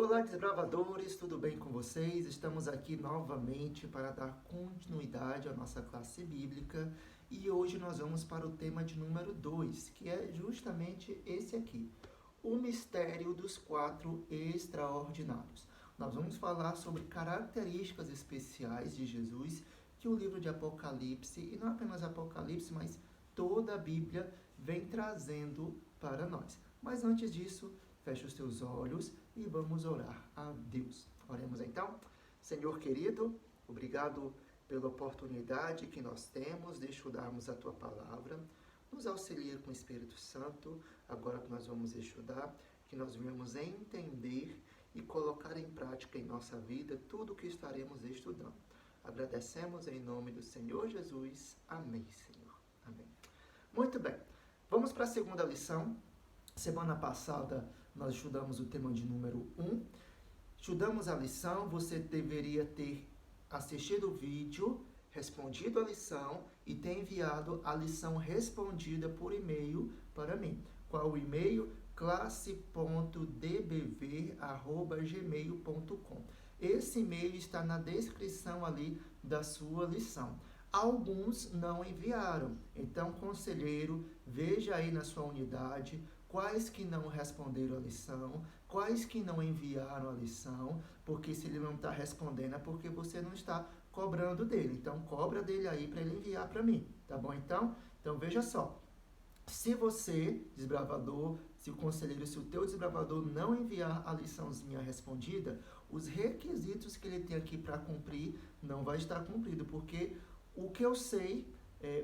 Olá, desbravadores, tudo bem com vocês? Estamos aqui novamente para dar continuidade à nossa classe bíblica e hoje nós vamos para o tema de número 2, que é justamente esse aqui, o mistério dos quatro extraordinários. Nós vamos falar sobre características especiais de Jesus que o livro de Apocalipse, e não apenas Apocalipse, mas toda a Bíblia vem trazendo para nós. Mas antes disso, feche os teus olhos e vamos orar a Deus. Oremos então. Senhor querido, obrigado pela oportunidade que nós temos de estudarmos a Tua Palavra. Nos auxilia com o Espírito Santo, agora que nós vamos estudar, que nós venhamos entender e colocar em prática em nossa vida tudo o que estaremos estudando. Agradecemos em nome do Senhor Jesus. Amém, Senhor. Amém. Muito bem, vamos para a segunda lição. Semana passada nós estudamos o tema de número 1. Estudamos a lição, você deveria ter assistido o vídeo, respondido a lição e ter enviado a lição respondida por e-mail para mim. Qual o e-mail? classe.dbv@gmail.com. Esse e-mail está na descrição ali da sua lição. Alguns não enviaram, então, conselheiro, veja aí na sua unidade quais que não responderam a lição, quais que não enviaram a lição, porque se ele não está respondendo é porque você não está cobrando dele. Então, cobra dele aí para ele enviar para mim, tá bom? Então, veja só. Se você, desbravador, se o conselheiro, se o teu desbravador não enviar a liçãozinha respondida, os requisitos que ele tem aqui para cumprir não vai estar cumprido, porque o que eu sei,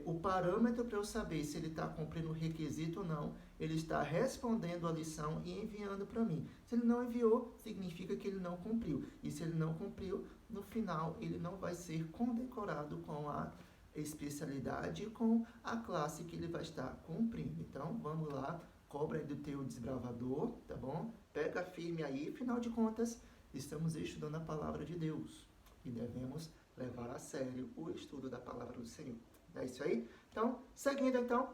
o parâmetro para eu saber se ele está cumprindo o requisito ou não, ele está respondendo a lição e enviando para mim. Se ele não enviou, significa que ele não cumpriu. E se ele não cumpriu, no final ele não vai ser condecorado com a especialidade, com a classe que ele vai estar cumprindo. Então, vamos lá, cobra aí do teu desbravador, tá bom? Pega firme aí, afinal de contas, estamos estudando a palavra de Deus e devemos levar a sério o estudo da palavra do Senhor. É isso aí? Então, seguindo então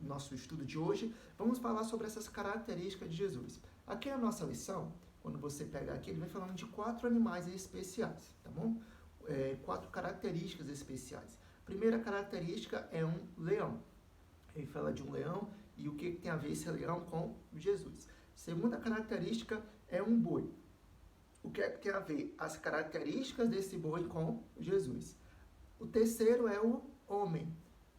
nosso estudo de hoje, vamos falar sobre essas características de Jesus. Aqui na nossa lição, quando você pegar aqui, ele vai falando de 4 animais especiais, tá bom? 4 características especiais. Primeira característica é um leão. Ele fala de um leão e o que tem a ver esse leão com Jesus. Segunda característica é um boi. O que é que tem a ver as características desse boi com Jesus? O terceiro é o homem.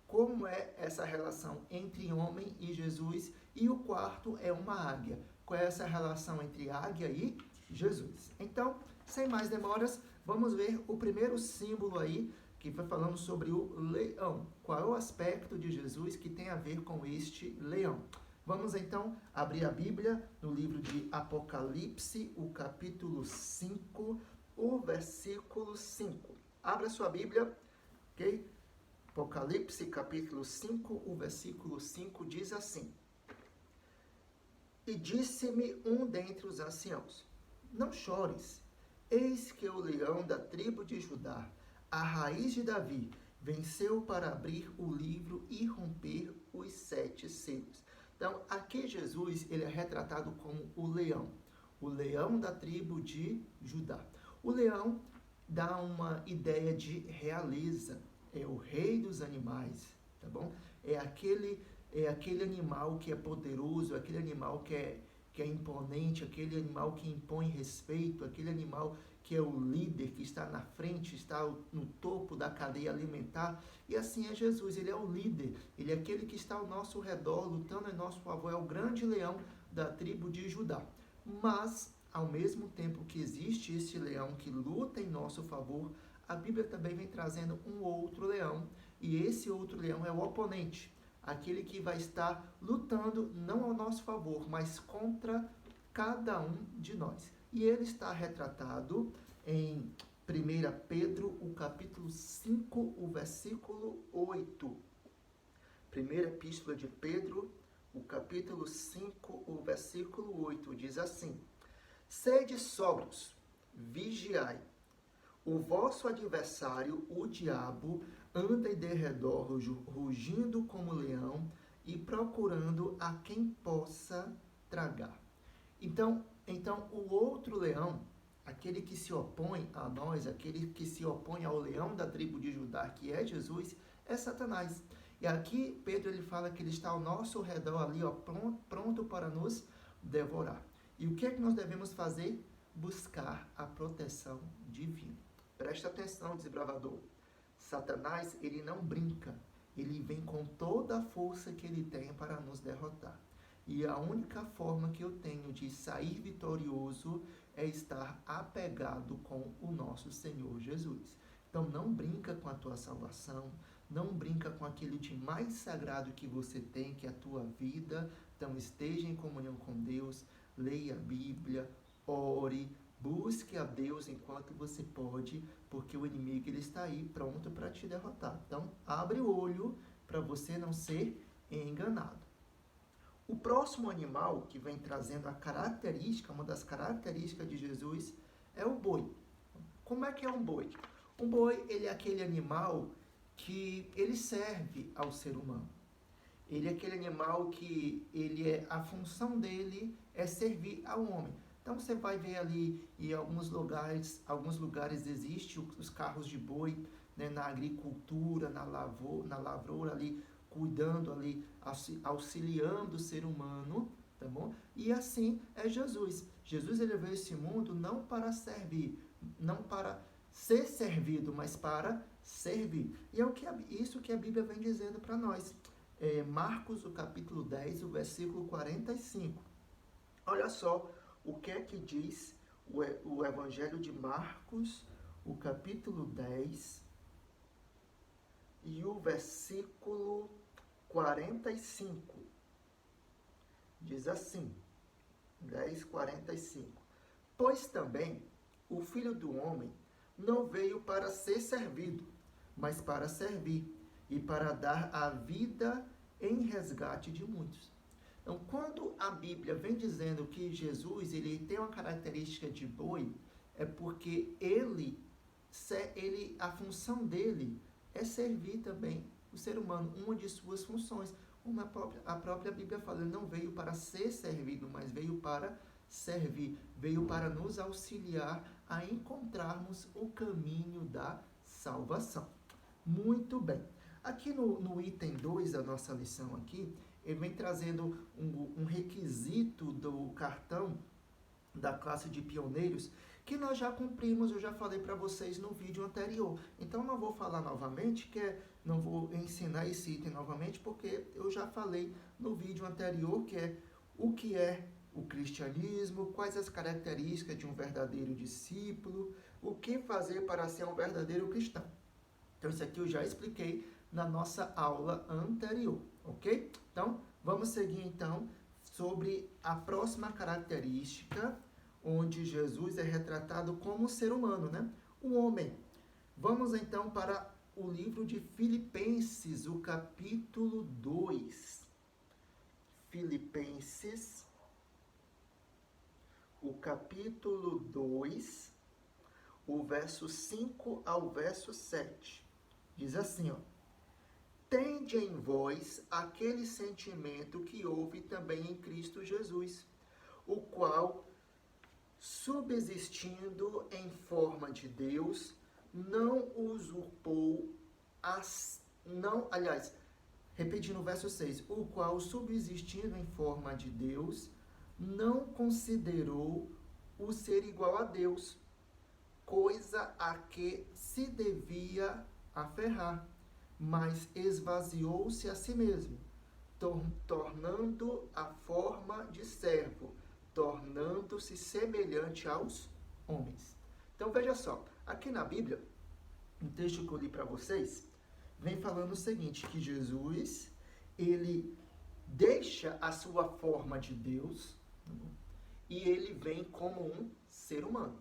Como é essa relação entre homem e Jesus? E o quarto é uma águia. Qual é essa relação entre águia e Jesus? Então, sem mais demoras, vamos ver o primeiro símbolo aí, que foi falando sobre o leão. Qual é o aspecto de Jesus que tem a ver com este leão? Vamos então abrir a Bíblia no livro de Apocalipse, o capítulo 5, o versículo 5. Abra sua Bíblia, ok? Apocalipse, capítulo 5, o versículo 5 diz assim: E disse-me um dentre os anciãos: Não chores, eis que o leão da tribo de Judá, a raiz de Davi, venceu para abrir o livro e romper os 7 selos. Então, aqui Jesus ele é retratado como o leão da tribo de Judá. O leão dá uma ideia de realeza, é o rei dos animais, tá bom? É aquele animal que é poderoso, aquele animal que é imponente, aquele animal que impõe respeito, aquele animal que é o líder, que está na frente, está no topo da cadeia alimentar. E assim é Jesus, ele é o líder, ele é aquele que está ao nosso redor, lutando em nosso favor, é o grande leão da tribo de Judá. Mas, ao mesmo tempo que existe esse leão que luta em nosso favor, a Bíblia também vem trazendo um outro leão, e esse outro leão é o oponente, aquele que vai estar lutando não ao nosso favor, mas contra cada um de nós. E ele está retratado em 1 Pedro, o capítulo 5, o versículo 8. Primeira Epístola de Pedro, o capítulo 5, o versículo 8, diz assim: Sede sóbrios, vigiai. O vosso adversário, o diabo, anda em derredor, rugindo como leão e procurando a quem possa tragar. Então o outro leão, aquele que se opõe a nós, aquele que se opõe ao leão da tribo de Judá, que é Jesus, é Satanás. E aqui Pedro ele fala que ele está ao nosso redor ali, ó, pronto para nos devorar. E o que é que nós devemos fazer? Buscar a proteção divina. Presta atenção, desbravador. Satanás, ele não brinca. Ele vem com toda a força que ele tem para nos derrotar. E a única forma que eu tenho de sair vitorioso é estar apegado com o nosso Senhor Jesus. Então não brinca com a tua salvação, não brinca com aquilo de mais sagrado que você tem, que é a tua vida. Então esteja em comunhão com Deus, leia a Bíblia, ore, busque a Deus enquanto você pode, porque o inimigo ele está aí pronto para te derrotar. Então abre o olho para você não ser enganado. O próximo animal que vem trazendo a característica, uma das características de Jesus, é o boi. Como é que é um boi? Um boi, ele é aquele animal que ele serve ao ser humano. Ele é aquele animal que a função dele é servir ao homem. Então você vai ver ali em alguns lugares existem os carros de boi, né, na agricultura, na lavoura ali, cuidando ali, auxiliando o ser humano, tá bom? E assim é Jesus. Jesus ele veio a esse mundo não para servir, não para ser servido, mas para servir. E é isso que a Bíblia vem dizendo para nós. Marcos, o capítulo 10, o versículo 45. Olha só o que é que diz o Evangelho de Marcos, o capítulo 10, e o versículo 45. Diz assim, 10:45. Pois também o Filho do Homem não veio para ser servido, mas para servir, e para dar a vida em resgate de muitos. Então, quando a Bíblia vem dizendo que Jesus ele tem uma característica de boi, é porque a função dele é servir também o ser humano, uma de suas funções. A própria Bíblia fala, ele não veio para ser servido, mas veio para servir, veio para nos auxiliar a encontrarmos o caminho da salvação. Muito bem. Aqui no item 2 da nossa lição aqui, ele vem trazendo um requisito do cartão da classe de pioneiros que nós já cumprimos, eu já falei para vocês no vídeo anterior. Então não vou falar novamente, não vou ensinar esse item novamente, porque eu já falei no vídeo anterior, que é o cristianismo, quais as características de um verdadeiro discípulo, o que fazer para ser um verdadeiro cristão. Então isso aqui eu já expliquei na nossa aula anterior, ok? Então vamos seguir então sobre a próxima característica, onde Jesus é retratado como ser humano, né? O homem. Vamos então para o livro de Filipenses, o capítulo 2. Filipenses, o capítulo 2, o verso 5 ao verso 7. Diz assim, ó. Tende em vós aquele sentimento que houve também em Cristo Jesus, o qual, subsistindo em forma de Deus, não usurpou repetindo o verso 6, o qual, subsistindo em forma de Deus, não considerou o ser igual a Deus, coisa a que se devia aferrar, mas esvaziou-se a si mesmo, tornando a forma de servo, tornando-se semelhante aos homens. Então veja só, aqui na Bíblia, um texto que eu li para vocês, vem falando o seguinte, que Jesus, ele deixa a sua forma de Deus e ele vem como um ser humano.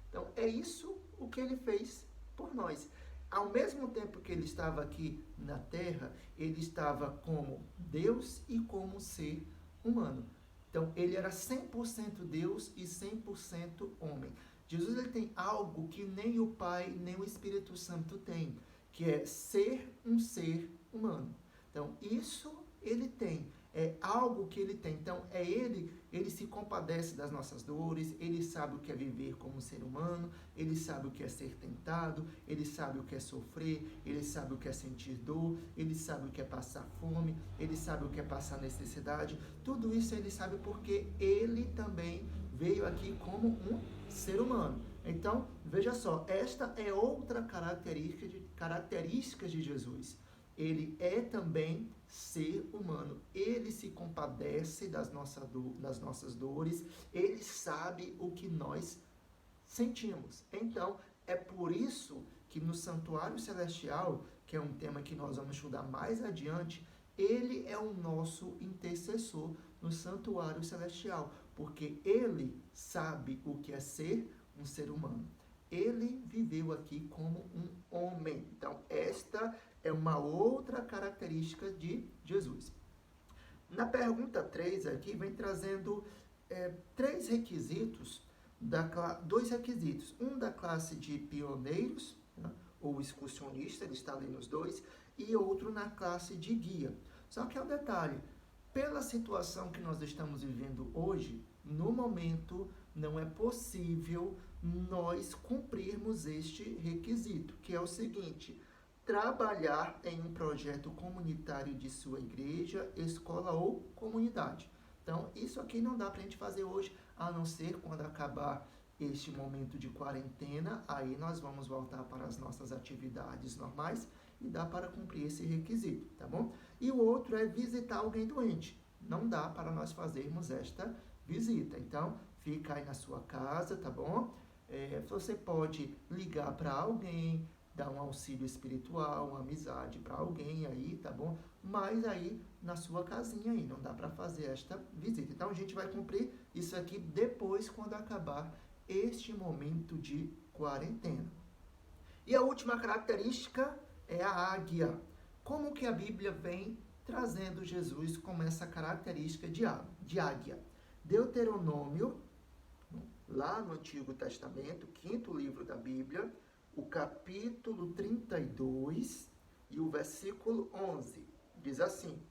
Então é isso o que ele fez por nós. Ao mesmo tempo que ele estava aqui na Terra, ele estava como Deus e como ser humano. Então, ele era 100% Deus e 100% homem. Jesus ele tem algo que nem o Pai, nem o Espírito Santo tem, que é ser um ser humano. Então, isso ele tem. é algo que ele tem. Então, ele se compadece das nossas dores, ele sabe o que é viver como ser humano, ele sabe o que é ser tentado, ele sabe o que é sofrer, ele sabe o que é sentir dor, ele sabe o que é passar fome, ele sabe o que é passar necessidade. Tudo isso ele sabe porque ele também veio aqui como um ser humano. Então, veja só, esta é outra característica de Jesus. Ele é também ser humano. Ele se compadece das nossas dores. Ele sabe o que nós sentimos. Então, é por isso que no Santuário Celestial, que é um tema que nós vamos estudar mais adiante, ele é o nosso intercessor no Santuário Celestial, porque ele sabe o que é ser um ser humano. Ele viveu aqui como um homem. Então, esta é uma outra característica de Jesus. Na pergunta 3 aqui, vem trazendo dois requisitos. Um da classe de pioneiros, né, ou excursionista, ele está ali nos dois, e outro na classe de guia. Só que é um detalhe, pela situação que nós estamos vivendo hoje, no momento, não é possível nós cumprirmos este requisito, que é o seguinte: trabalhar em um projeto comunitário de sua igreja, escola ou comunidade. Então, isso aqui não dá para a gente fazer hoje, a não ser quando acabar este momento de quarentena, aí nós vamos voltar para as nossas atividades normais e dá para cumprir esse requisito, tá bom? E o outro é visitar alguém doente. Não dá para nós fazermos esta visita. Então, fica aí na sua casa, tá bom? Você pode ligar para alguém, dar um auxílio espiritual, uma amizade para alguém aí, tá bom? Mas aí na sua casinha aí, não dá para fazer esta visita. Então a gente vai cumprir isso aqui depois, quando acabar este momento de quarentena. E a última característica é a águia. Como que a Bíblia vem trazendo Jesus como essa característica de águia? Deuteronômio, lá no Antigo Testamento, quinto livro da Bíblia, o capítulo 32 e o versículo 11, diz assim: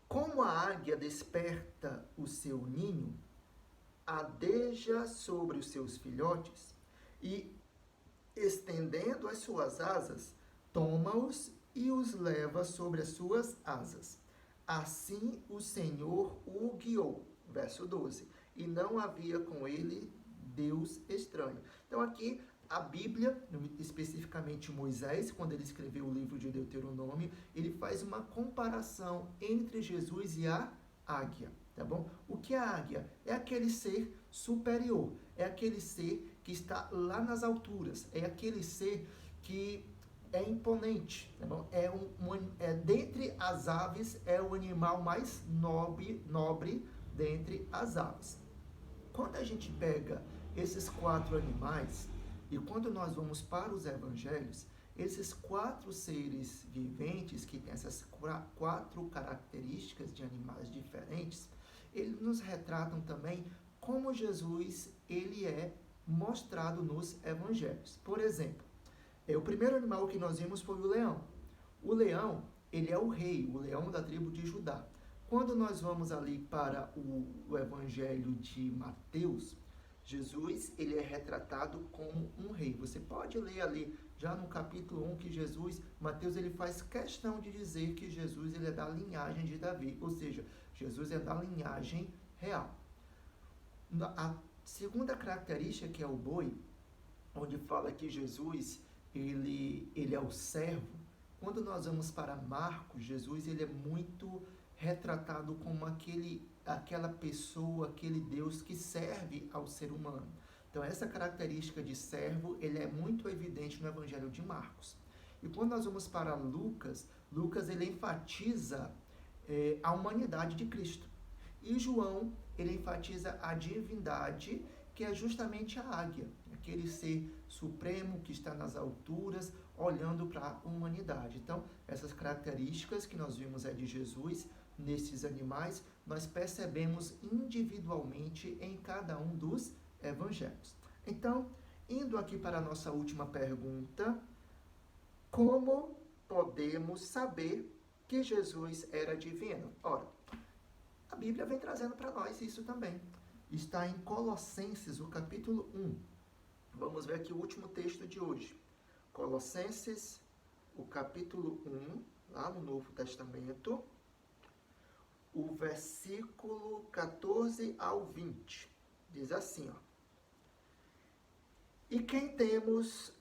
como a águia desperta o seu ninho, adeja sobre os seus filhotes e, estendendo as suas asas, toma-os e os leva sobre as suas asas. Assim o Senhor o guiou. Verso 12. E não havia com ele Deus estranho. Então aqui a Bíblia, especificamente Moisés, quando ele escreveu o livro de Deuteronômio, ele faz uma comparação entre Jesus e a águia, tá bom? O que é a águia? É aquele ser superior, é aquele ser que está lá nas alturas, é aquele ser que é imponente, tá bom? Dentre as aves, é o animal mais nobre dentre as aves. Quando a gente pega esses 4 animais, e quando nós vamos para os evangelhos, esses 4 seres viventes, que têm essas 4 características de animais diferentes, eles nos retratam também como Jesus ele é mostrado nos evangelhos. Por exemplo, o primeiro animal que nós vimos foi o leão. O leão, ele é o rei, o leão da tribo de Judá. Quando nós vamos ali para o evangelho de Mateus, Jesus ele é retratado como um rei. Você pode ler ali, já no capítulo 1, que Mateus ele faz questão de dizer que Jesus ele é da linhagem de Davi, ou seja, Jesus é da linhagem real. A segunda característica, que é o boi, onde fala que Jesus ele é o servo. Quando nós vamos para Marcos, Jesus ele é muito retratado como aquela pessoa, aquele Deus que serve ao ser humano. Então, essa característica de servo, ele é muito evidente no Evangelho de Marcos. E quando nós vamos para Lucas, ele enfatiza a humanidade de Cristo. E João, ele enfatiza a divindade, que é justamente a águia, aquele ser supremo que está nas alturas, olhando para a humanidade. Então, essas características que nós vimos de Jesus, nesses animais, nós percebemos individualmente em cada um dos evangelhos. Então, indo aqui para a nossa última pergunta, como podemos saber que Jesus era divino? Ora, A Bíblia vem trazendo para nós isso também. Está em Colossenses, o capítulo 1. Vamos ver aqui o último texto de hoje. Colossenses, o capítulo 1, lá no Novo Testamento, o versículo 14 ao 20. Diz assim, ó. E quem temos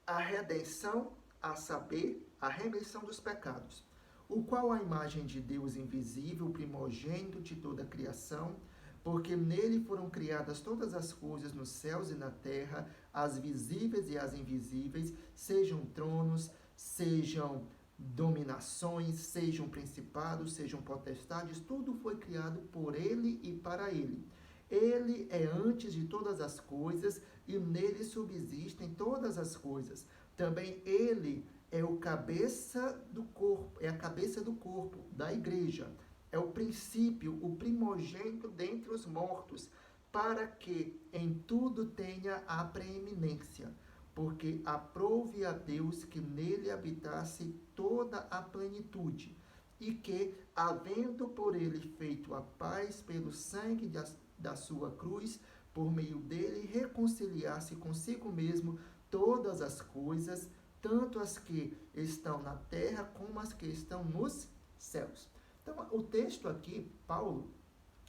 a redenção, a saber, a remissão dos pecados, o qual a imagem de Deus invisível, primogênito de toda a criação, porque nele foram criadas todas as coisas nos céus e na terra, as visíveis e as invisíveis, sejam tronos, sejam dominações, sejam principados, sejam potestades, tudo foi criado por ele e para ele. Ele é antes de todas as coisas e nele subsistem todas as coisas. Também ele é o cabeça do corpo, é a cabeça do corpo, da igreja. É o princípio, o primogênito dentre os mortos, para que em tudo tenha a preeminência. Porque aprouve a Deus que nele habitasse toda a plenitude, e que, havendo por ele feito a paz pelo sangue da sua cruz, por meio dele reconciliasse consigo mesmo todas as coisas, tanto as que estão na terra como as que estão nos céus. Então, o texto aqui, Paulo,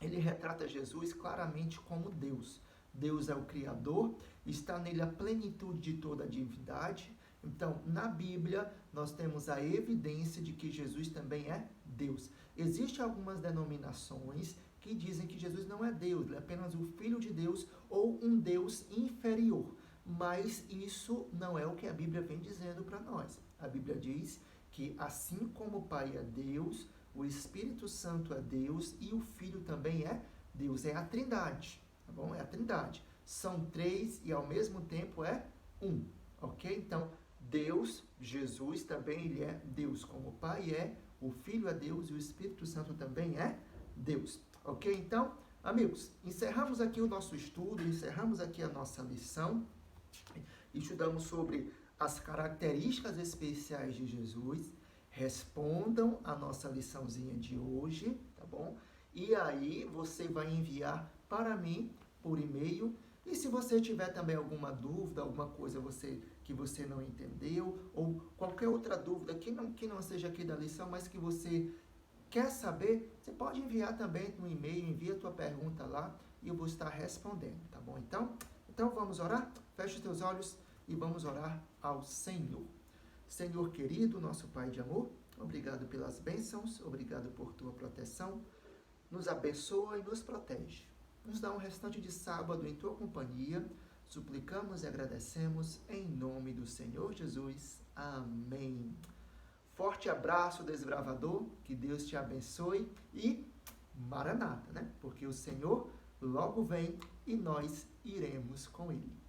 ele retrata Jesus claramente como Deus. Deus é o Criador, está nele a plenitude de toda a divindade. Então, na Bíblia, nós temos a evidência de que Jesus também é Deus. Existem algumas denominações que dizem que Jesus não é Deus, ele é apenas o Filho de Deus ou um Deus inferior. Mas isso não é o que a Bíblia vem dizendo para nós. A Bíblia diz que assim como o Pai é Deus, o Espírito Santo é Deus e o Filho também é Deus. É a Trindade, tá bom? É a Trindade. São três e ao mesmo tempo é um, ok? Então, Deus, Jesus também, ele é Deus. Como o Pai é, o Filho é Deus e o Espírito Santo também é Deus. Ok? Então, amigos, encerramos aqui o nosso estudo, encerramos aqui a nossa lição. Estudamos sobre as características especiais de Jesus. Respondam a nossa liçãozinha de hoje, tá bom? E aí você vai enviar para mim por e-mail. E se você tiver também alguma dúvida, alguma coisa que você não entendeu, ou qualquer outra dúvida que não seja aqui da lição, mas que você quer saber, você pode enviar também no e-mail, envia a tua pergunta lá e eu vou estar respondendo, tá bom? Então vamos orar? Feche os teus olhos e vamos orar ao Senhor. Senhor querido, nosso Pai de amor, obrigado pelas bênçãos, obrigado por tua proteção. Nos abençoa e nos protege. Nos dá um restante de sábado em tua companhia. Suplicamos e agradecemos em nome do Senhor Jesus. Amém. Forte abraço, desbravador. Que Deus te abençoe e Maranata, né? Porque o Senhor logo vem e nós iremos com Ele.